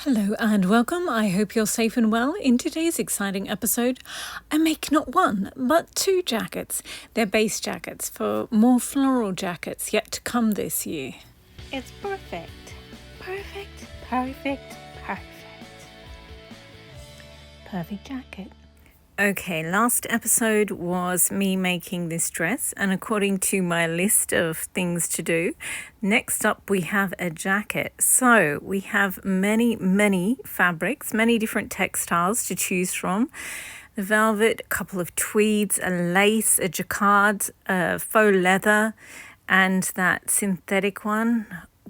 Hello and welcome. I hope you're safe and well. In today's exciting episode, I make not one, but two jackets. They're base jackets for more floral jackets yet to come this year. It's perfect. Perfect, perfect, perfect. Perfect jacket. Okay, last episode was me making this dress, and according to my list of things to do, next up we have a jacket. So we have many fabrics, many different textiles to choose from. The velvet, a couple of tweeds, a lace, a jacquard, a faux leather, and that synthetic one.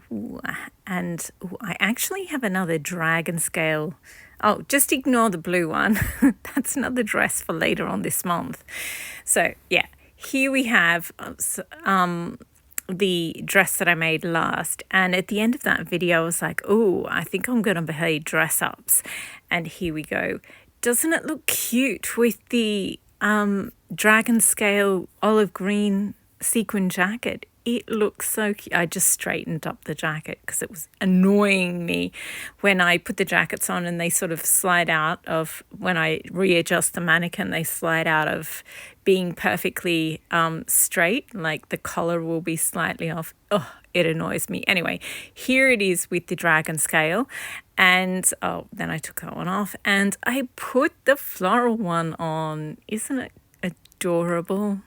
I actually have another dragon scale. Oh, just ignore the blue one. That's another dress for later on this month. So yeah, here we have the dress that I made last. And at the end of that video, I was like, oh, I think I'm going to behave dress ups. And here we go. Doesn't it look cute with the dragon scale olive green sequin jacket? It looks so cute. I just straightened up the jacket because it was annoying me when I put the jackets on and they sort of slide out of, when I readjust the mannequin, they slide out of being perfectly straight, like the collar will be slightly off. Oh, it annoys me. Anyway, here it is with the dragon scale. And then I took that one off and I put the floral one on. Isn't it adorable?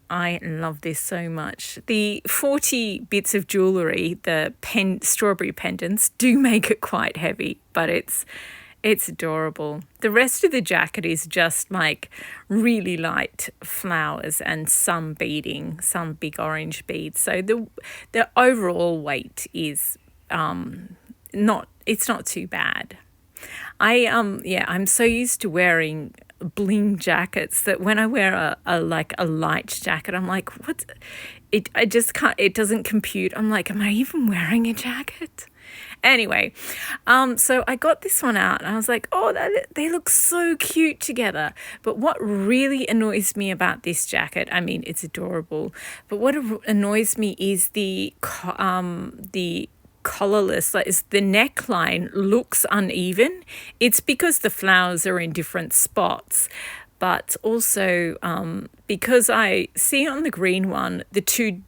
I love this so much. The 40 bits of jewellery, the strawberry pendants, do make it quite heavy, but it's adorable. The rest of the jacket is just like really light flowers and some beading, some big orange beads. So the overall weight is not too bad. I'm so used to wearing bling jackets that when I wear a light jacket, I'm like, what? I just can't, it doesn't compute. I'm like, am I even wearing a jacket? Anyway, so I got this one out and I was like, oh, they look so cute together. But what really annoys me about this jacket, I mean, it's adorable, but what annoys me is the collarless, like the neckline looks uneven. It's because the flowers are in different spots, but also because I see on the green one the two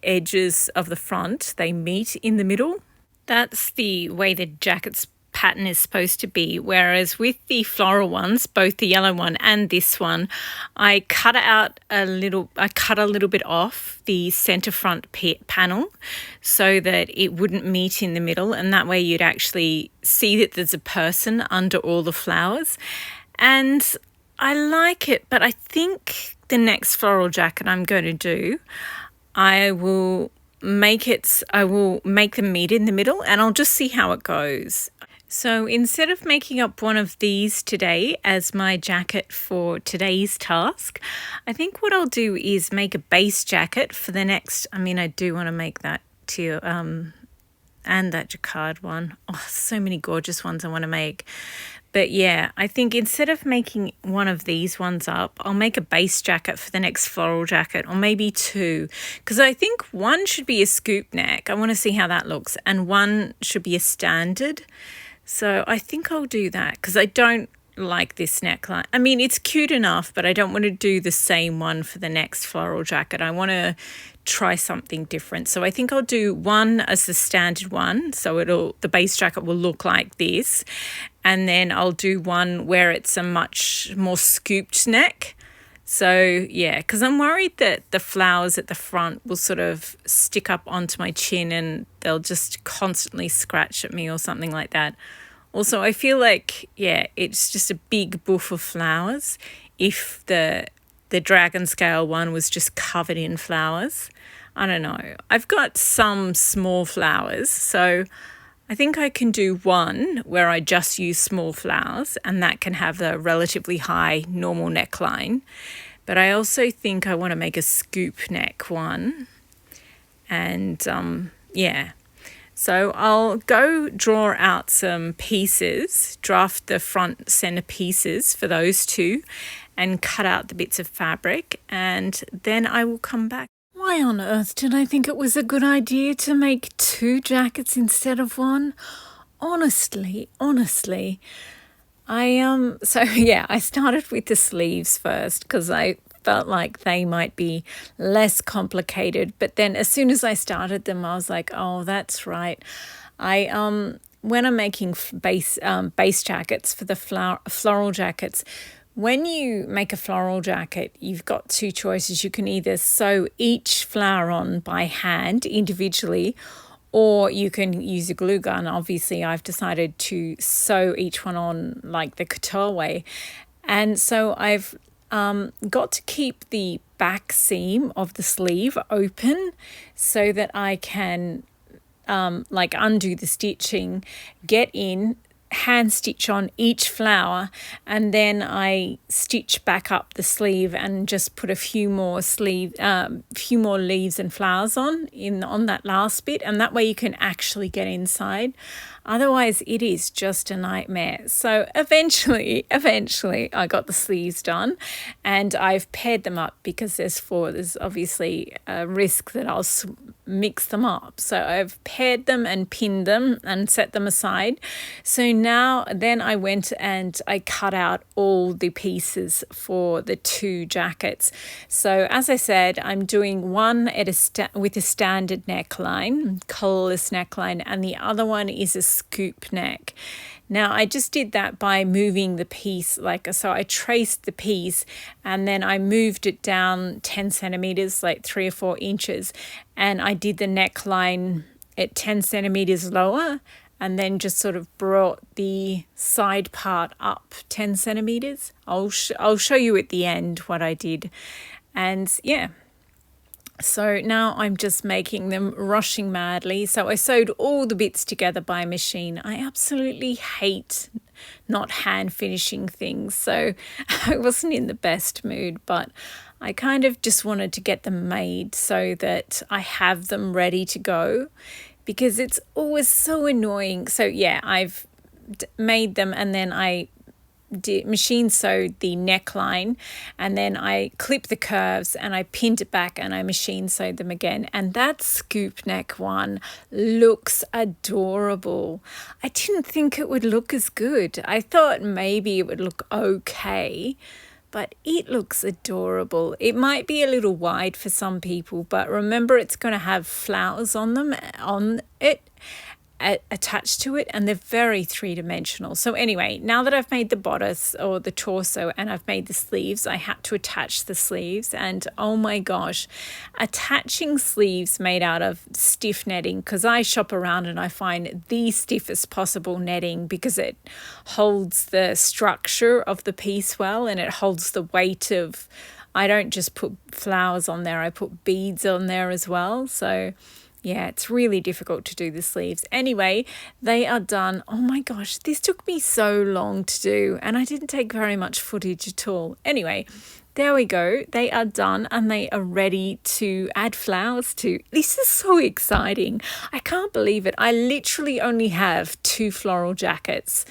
edges of the front, they meet in the middle. That's the way the jacket's pattern is supposed to be, whereas with the floral ones, both the yellow one and this one, I cut a little bit off the center front panel so that it wouldn't meet in the middle, and that way you'd actually see that there's a person under all the flowers. And I like it, but I think the next floral jacket I'm going to do, I will make them meet in the middle, and I'll just see how it goes. So instead of making up one of these today as my jacket for today's task, I think what I'll do is make a base jacket for the next, I do want to make that too, and that jacquard one. Oh, so many gorgeous ones I want to make. But yeah, I think instead of making one of these ones up, I'll make a base jacket for the next floral jacket, or maybe two, because I think one should be a scoop neck. I want to see how that looks, and one should be a standard. So I think I'll do that because I don't like this neckline. I mean, it's cute enough, but I don't want to do the same one for the next floral jacket. I want to try something different. So I think I'll do one as the standard one. So the base jacket will look like this. And then I'll do one where it's a much more scooped neck. So yeah, because I'm worried that the flowers at the front will sort of stick up onto my chin and they'll just constantly scratch at me or something like that. Also, I feel like, yeah, it's just a big boof of flowers if the dragon scale one was just covered in flowers. I don't know. I've got some small flowers, so I think I can do one where I just use small flowers, and that can have the relatively high normal neckline. But I also think I want to make a scoop neck one. And yeah. So I'll go draw out some pieces, draft the front center pieces for those two, and cut out the bits of fabric, and then I will come back. Why on earth did I think it was a good idea to make two jackets instead of one? honestly, I started with the sleeves first because I felt like they might be less complicated. But then as soon as I started them, I was like, oh, that's right. When I'm making base jackets for the floral jackets, when you make a floral jacket, you've got two choices. You can either sew each flower on by hand individually, or you can use a glue gun. Obviously, I've decided to sew each one on like the couture way. And so I've got to keep the back seam of the sleeve open so that I can undo the stitching, get in, hand stitch on each flower, and then I stitch back up the sleeve and just put a few more leaves and flowers on that last bit, and that way you can actually get inside. Otherwise, it is just a nightmare. So eventually, I got the sleeves done, and I've paired them up because there's obviously a risk that I'll mix them up. So I've paired them and pinned them and set them aside. So then I went and I cut out all the pieces for the two jackets. So as I said, I'm doing one with a standard neckline, collarless neckline, and the other one is a scoop neck. Now, I just did that by moving the piece, so I traced the piece and then I moved it down 10 centimeters, like 3 or 4 inches, and I did the neckline at 10 centimeters lower and then just sort of brought the side part up 10 centimeters. I'll show you at the end what I did. And yeah. So now I'm just making them, rushing madly. So I sewed all the bits together by machine. I absolutely hate not hand finishing things. So I wasn't in the best mood, but I kind of just wanted to get them made so that I have them ready to go, because it's always so annoying. So yeah, I've made them and then I machine sewed the neckline, and then I clipped the curves and I pinned it back and I machine sewed them again. And that scoop neck one looks adorable. I didn't think it would look as good. I thought maybe it would look okay, but it looks adorable. It might be a little wide for some people, but remember it's going to have flowers on it attached to it, and they're very three-dimensional. So anyway, now that I've made the bodice or the torso and I've made the sleeves, I had to attach the sleeves, and oh my gosh, attaching sleeves made out of stiff netting, because I shop around and I find the stiffest possible netting because it holds the structure of the piece well, and it holds the weight of, I don't just put flowers on there, I put beads on there as well. So yeah, it's really difficult to do the sleeves. Anyway, they are done. Oh my gosh, this took me so long to do, and I didn't take very much footage at all. Anyway, there we go. They are done and they are ready to add flowers to. This is so exciting. I can't believe it. I literally only have 2 floral jackets,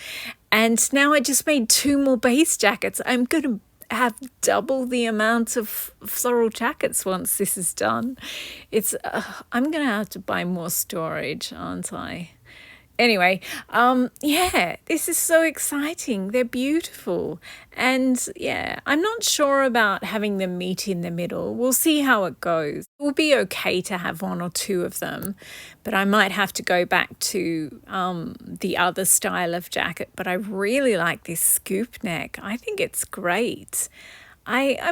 and now I just made 2 more base jackets. I'm going to have double the amount of floral jackets once this is done. I'm gonna have to buy more storage, aren't I? Anyway, this is so exciting. They're beautiful. And yeah, I'm not sure about having them meet in the middle. We'll see how it goes. It will be okay to have 1 or 2 of them, but I might have to go back to the other style of jacket. But I really like this scoop neck. I think it's great. I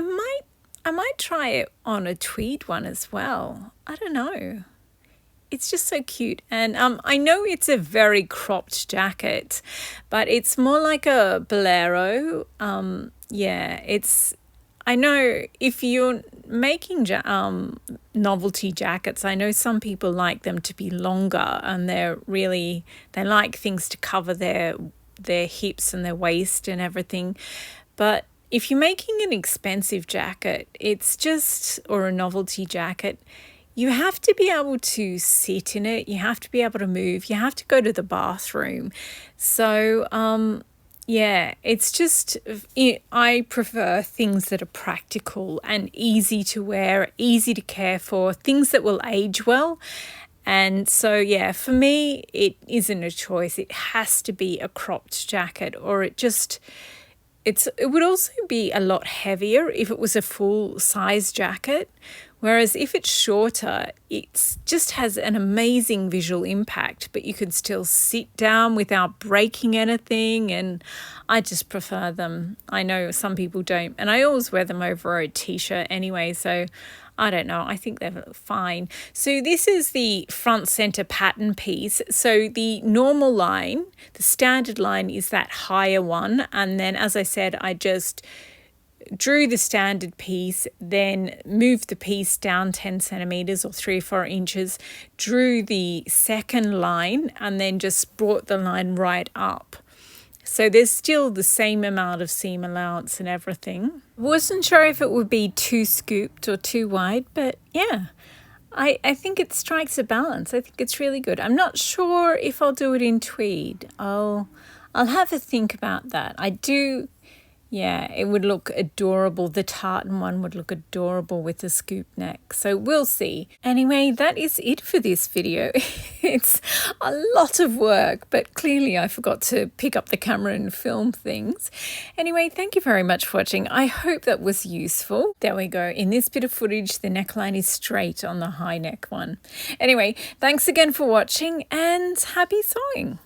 might try it on a tweed one as well. I don't know. It's just so cute. And I know it's a very cropped jacket, but it's more like a bolero. I know if you're making novelty jackets, I know some people like them to be longer, and they like things to cover their hips and their waist and everything. But if you're making an expensive jacket, or a novelty jacket, you have to be able to sit in it. You have to be able to move. You have to go to the bathroom. So, it's just, I prefer things that are practical and easy to wear, easy to care for, things that will age well. And so, yeah, for me, it isn't a choice. It has to be a cropped jacket, or it would also be a lot heavier if it was a full size jacket. Whereas if it's shorter, it just has an amazing visual impact, but you can still sit down without breaking anything. And I just prefer them. I know some people don't. And I always wear them over a t-shirt anyway. So I don't know. I think they're fine. So this is the front center pattern piece. So the normal line, the standard line, is that higher one. And then, as I said, I just drew the standard piece, then moved the piece down 10 centimeters or 3 or 4 inches, drew the second line, and then just brought the line right up. So there's still the same amount of seam allowance and everything. Wasn't sure if it would be too scooped or too wide, but yeah, I think it strikes a balance. I think it's really good. I'm not sure if I'll do it in tweed. I'll have a think about that. Yeah, it would look adorable. The tartan one would look adorable with the scoop neck. So we'll see. Anyway, that is it for this video. It's a lot of work, but clearly I forgot to pick up the camera and film things. Anyway, thank you very much for watching. I hope that was useful. There we go. In this bit of footage, the neckline is straight on the high neck one. Anyway, thanks again for watching and happy sewing.